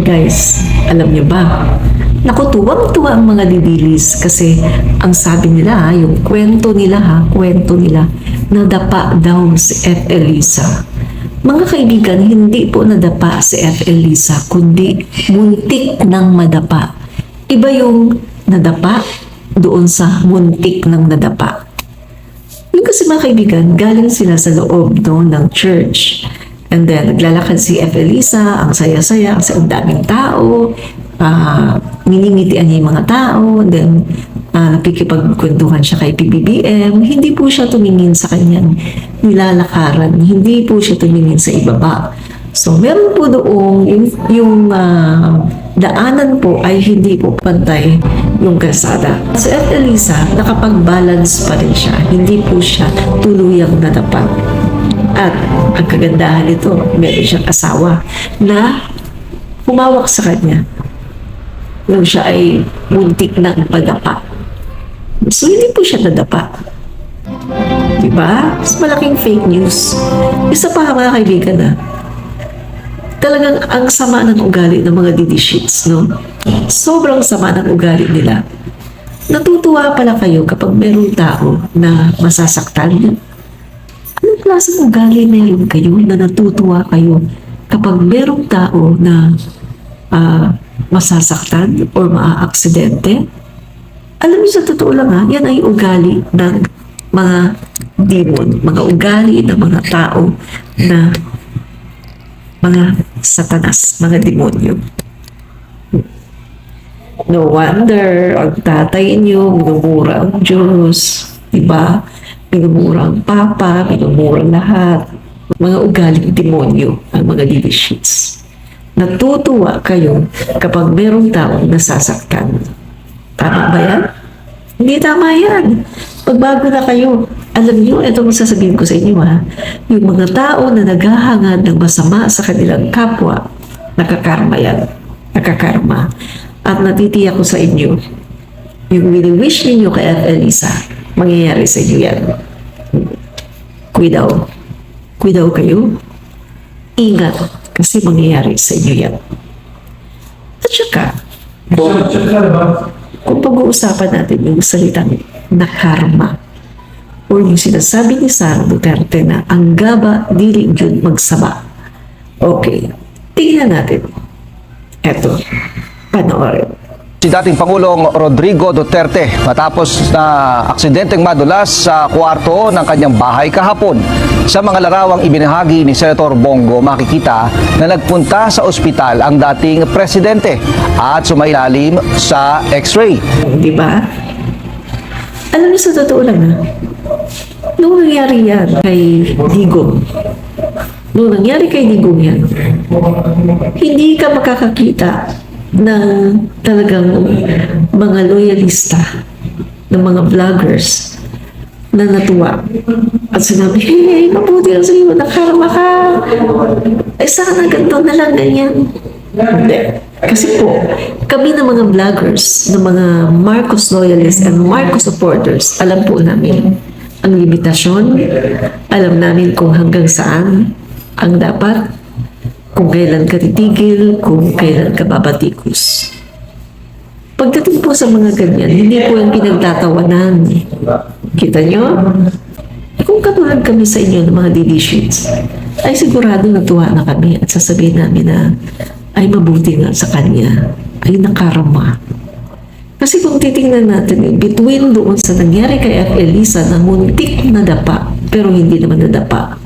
Guys, alam niyo ba? Naku, tuwang-tuwa ang mga didilis kasi ang sabi nila, yung kwento nila, nadapa daw si F. Elisa. Mga kaibigan, hindi po nadapa si F. Elisa, kundi muntik ng madapa. Iba yung nadapa doon sa muntik ng nadapa. Yung kasi mga kaibigan, galing sila sa loob ng church. And then, naglalakad si F. Elisa, ang saya-saya, kasi ang daming tao, miningitian niya yung mga tao, and then, nakikipagkwentuhan siya kay PBBM. Hindi po siya tumingin sa kanyang nilalakaran, hindi po siya tumingin sa ibaba. So, meron po doon, yung daanan po ay hindi po pantay yung kalsada. Si F. Elisa, nakapag-balance pa rin siya, hindi po siya tuluyang natapat. At ang kagandahan nito, meron siyang asawa na humawak sa kanya nung siya ay muntik ng padapa. So, hindi po siya nadapa. Diba? Mas malaking fake news. Isa pa mga kaibigan talagang ang sama ng ugali ng mga didishits, no? Sobrang sama ng ugali nila. Natutuwa pala kayo kapag merong tao na masasaktan. Anong klaseng ugali meron kayo na natutuwa kayo kapag merong tao na masasaktan or maaaksidente? Alam niyo, sa totoo lang yan ay ugali ng mga demon, mga ugali ng mga tao na mga satanas, mga demonyo. No wonder, ang tatay niyo, minumura ang Diyos, diba? Minumura ang Papa, minumura lahat. Mga ugaling demonyo ang mga didishits. Natutuwa kayo kapag merong taong nasasaktan. Tama ba yan? Hindi tama yan. Pagbago na kayo, alam niyo, ito ang sasabihin ko sa inyo yung mga tao na naghahangad ng masama sa kanilang kapwa, nakakarma yan. Nakakarma. At natitiyak ko sa inyo, yung wini-wish ninyo kay F. Elisa, mangyayari sa inyo yan. Kuidaw kayo. Ingat, kasi mangyayari sa inyo yan. At saka, kung pag-uusapan natin yung salitang na karma, or yung sinasabi ni Sara Duterte na ang gaba dili yun magsaba. Okay, tingnan natin. Eto, panoorin. Si dating Pangulong Rodrigo Duterte matapos na aksidenteng madulas sa kwarto ng kanyang bahay kahapon. Sa mga larawang ibinahagi ni Senator Bongo, makikita na nagpunta sa ospital ang dating presidente at sumailalim sa x-ray. Di ba? Alam niyo, sa totoo lang nung nangyari yan kay Digong, yan, hindi ka makakakita ng talagang mga loyalista ng mga vloggers na natuwa at sinabi, hey, mabuti lang sa iyo, nakarama ka. Ay, sana ganito na lang, ganyan. Hindi. Kasi po, kami na mga vloggers, na mga Marcos loyalists and Marcos supporters, alam po namin ang limitasyon, alam namin kung hanggang saan ang dapat, kung kailan ka titigil, kung kailan ka babatikos. Pagdating po sa mga ganyan, hindi po yung pinagtatawanan. Kita nyo? Kung katulad kami sa inyo ng mga DD-sheets, ay sigurado natuwa na kami at sasabihin namin na ay mabuti nga sa kanya, ay nakarama. Kasi kung titingnan natin, between doon sa nangyari kay F. Elisa na muntik na dapa, pero hindi naman nadapa,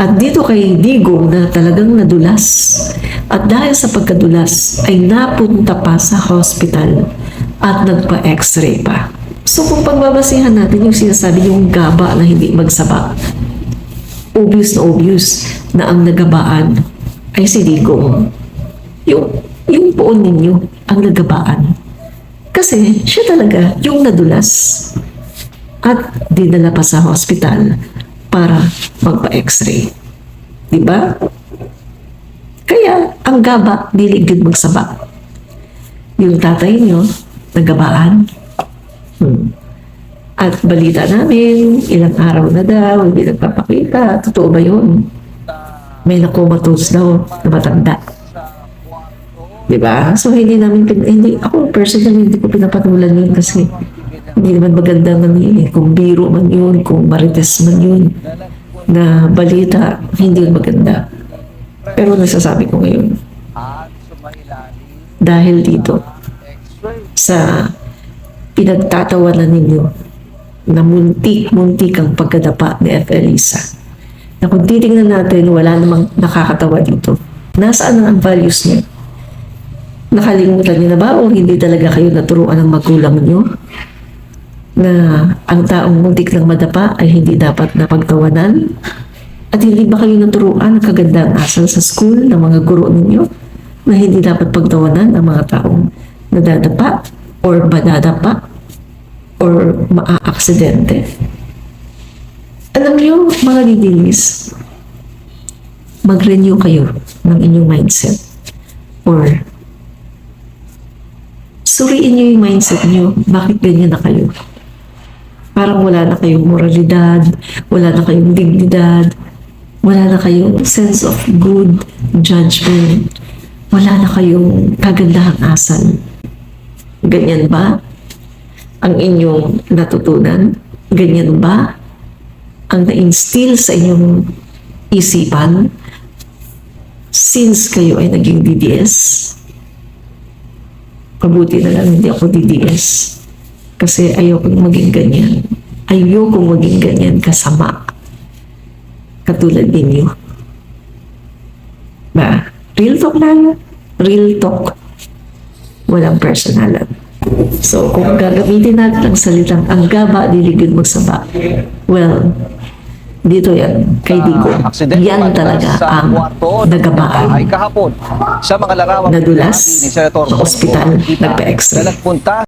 at dito kay Digong na talagang nadulas. At dahil sa pagkadulas ay napunta pa sa hospital at nagpa-x-ray pa. So kung pagbabasihan natin yung sinasabi yung gaba na hindi magsaba, obvious na ang nagabaan ay si Digong. Yung poon ninyo ang nagabaan. Kasi siya talaga yung nadulas at dinala pa sa hospital para magpa-x-ray. Diba? Kaya, ang gaba, dili din magsaba. Yung tatay niyo, nagabaan. At balita namin, ilang araw na daw, hindi nagpapakita. Totoo ba yun? May nakomatose daw na matanda. Di ba? So, hindi, ako personally, hindi ko pinapatulan yun kasi hindi naman maganda man yun eh. Kung biro man yun, kung marites man yun, na balita, hindi yun maganda. Pero nasasabi ko ngayon, dahil dito, sa pinagtatawanan ninyo na muntik-muntik ang pagkadapa ni F. Elisa, na kung titignan natin, wala namang nakakatawa dito. Nasaan ang values niyo? Nakalimutan niyo na ba o hindi talaga kayo naturuan ng magulang niyo na ang taong muntik lang madapa ay hindi dapat napagtawanan? At hindi ba kayo naturuan ng kagandang asal sa school ng mga guro ninyo na hindi dapat pagtawanan ang mga taong nadadapa or madadapa or maaaksidente? Alam niyo, mga didilis, mag-renew kayo ng inyong mindset or suriin niyo yung mindset niyo. Bakit ganyan na kayo? Parang wala na kayong moralidad, wala na kayong dignidad, wala na kayong sense of good judgment, wala na kayong kagandahang asal. Ganyan ba ang inyong natutunan? Ganyan ba ang na-instill sa inyong isipan since kayo ay naging DDS? Mabuti na lang hindi ako DDS kasi ayokong maging ganyan. Ayokong maging ganyan kasama katulad ninyo. Ba? Real talk lang. Real talk. Walang personalan. So, kung gagamitin natin ang salitang ang gaba, diligid magsaba. Well, dito yan, kay Digo. Yan talaga ang nagabaan. Ay kahapon sa mga larawang Nadulas, ibinahagi ni Senator sa Bongo ospital, Marikita nagpa-X-ray. na nagpunta